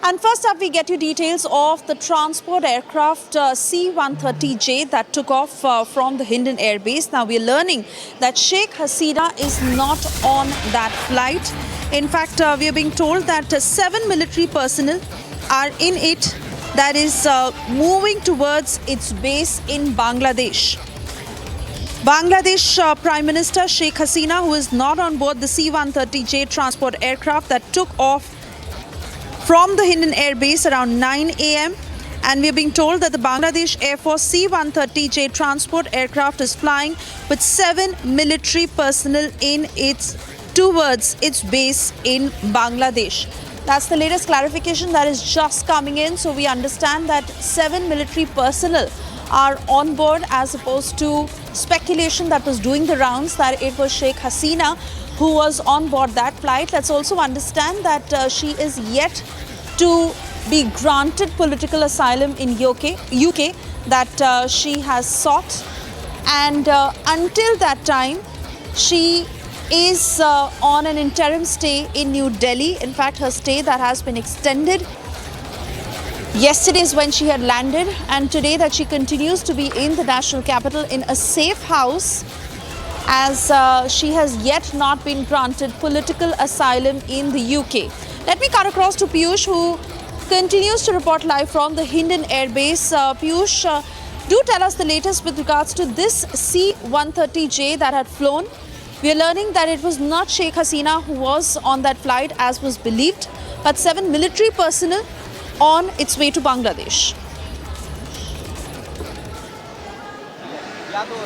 And first up, we get you details of the transport aircraft C-130J that took off from the Hindon Air Base. Now, we're learning that Sheikh Hasina is not on that flight. In fact, we are being told that 7 military personnel are in it, that is moving towards its base in Bangladesh. Bangladesh Prime Minister Sheikh Hasina, who is not on board the C-130J transport aircraft that took off from the Hindon Air Base around 9 a.m. And we're being told that the Bangladesh Air Force C-130J transport aircraft is flying with 7 military personnel towards its base in Bangladesh. That's the latest clarification that is just coming in. So we understand that 7 military personnel are on board, as opposed to speculation that was doing the rounds that it was Sheikh Hasina who was on board that flight. Let's also understand that she is yet to be granted political asylum in UK that she has sought, and until that time she is on an interim stay in New Delhi. In fact, her stay that has been extended. Yesterday is when she had landed, and today that she continues to be in the national capital in a safe house, as she has yet not been granted political asylum in the UK. Let me cut across to Piyush, who continues to report live from the Hindon Air Base. Piyush, do tell us the latest with regards to this C-130J that had flown. We are learning that it was not Sheikh Hasina who was on that flight, as was believed, but 7 military personnel on its way to Bangladesh.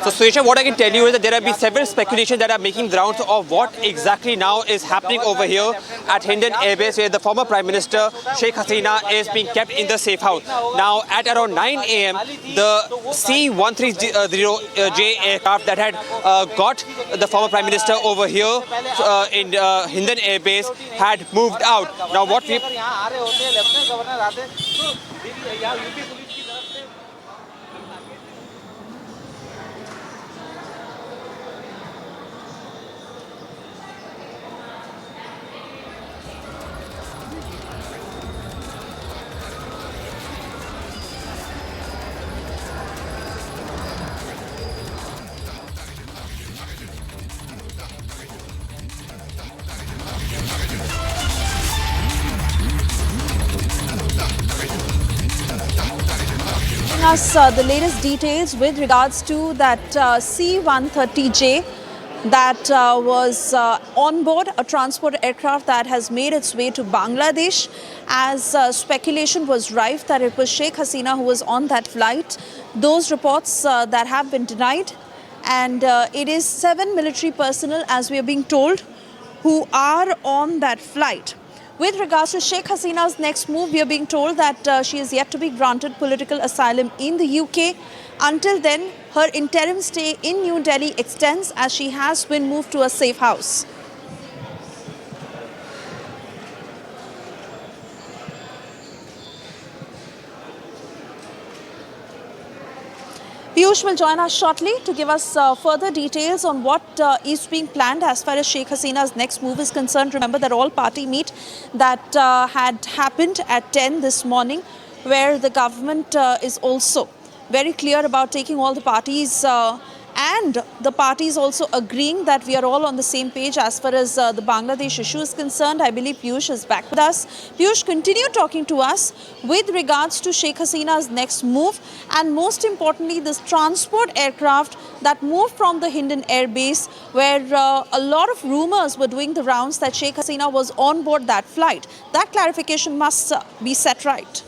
So, Suisha, what I can tell you is that there have been several speculations that are making the rounds of what exactly now is happening over here at Hindon Air Base, where the former Prime Minister Sheikh Hasina is being kept in the safe house. Now, at around 9 a.m., the C-130J aircraft that had got the former Prime Minister over here in Hindon Air Base had moved out. Now, what we... Us the latest details with regards to that C-130J that was on board a transport aircraft that has made its way to Bangladesh, as speculation was rife that it was Sheikh Hasina who was on that flight. Those reports that have been denied, and it is 7 military personnel, as we are being told, who are on that flight. With regards to Sheikh Hasina's next move, we are being told that she is yet to be granted political asylum in the UK. Until then, her interim stay in New Delhi extends, as she has been moved to a safe house. Piyush will join us shortly to give us further details on what is being planned as far as Sheikh Hasina's next move is concerned. Remember that all-party meet that had happened at 10 this morning, where the government is also very clear about taking all the parties and the parties also agreeing that we are all on the same page as far as the Bangladesh issue is concerned. I believe Piyush is back with us. Piyush, continue talking to us with regards to Sheikh Hasina's next move, and most importantly, this transport aircraft that moved from the Hindon Air Base, where a lot of rumors were doing the rounds that Sheikh Hasina was on board that flight. That clarification must be set right.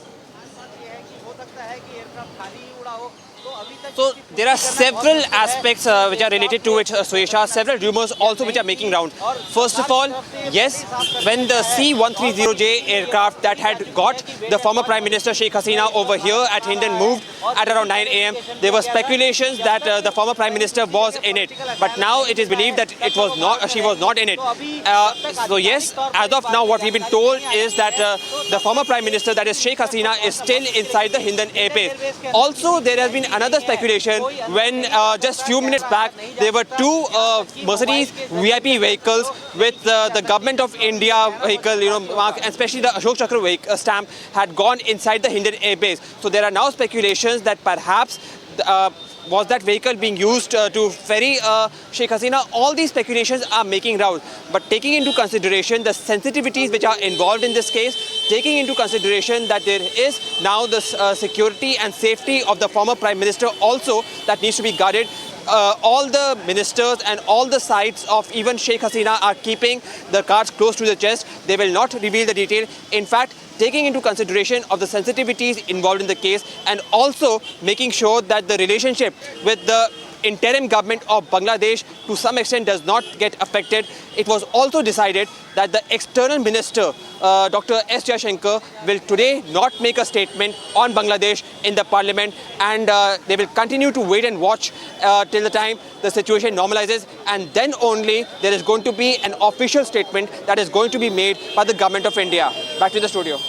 So there are several aspects which are related to it, Suisha, several rumors also which are making round. First of all, yes, when the C-130J aircraft that had got the former Prime Minister Sheikh Hasina over here at Hindon moved at around 9 a.m., there were speculations that the former Prime Minister was in it. But now it is believed that it was not, she was not in it. So yes, as of now what we've been told is that the former Prime Minister, that is Sheikh Hasina, is still inside the Hindon Air Base. Also, there has been another speculation when just few minutes back there were two Mercedes VIP vehicles with the government of India vehicle, mark, especially the Ashok Chakra stamp had gone inside the Hindon Air Base. So there are now speculations that perhaps was that vehicle being used to ferry Sheikh Hasina? All these speculations are making round. But taking into consideration the sensitivities which are involved in this case, taking into consideration that there is now the security and safety of the former Prime Minister also that needs to be guarded, all the ministers and all the sides of even Sheikh Hasina are keeping the cards close to the chest. They will not reveal the detail. In fact, taking into consideration of the sensitivities involved in the case and also making sure that the relationship with the interim government of Bangladesh to some extent does not get affected, it was also decided that the external minister, Dr. S. Jaishankar, will today not make a statement on Bangladesh in the parliament, and they will continue to wait and watch till the time the situation normalizes, and then only there is going to be an official statement that is going to be made by the government of India. Back to the studio.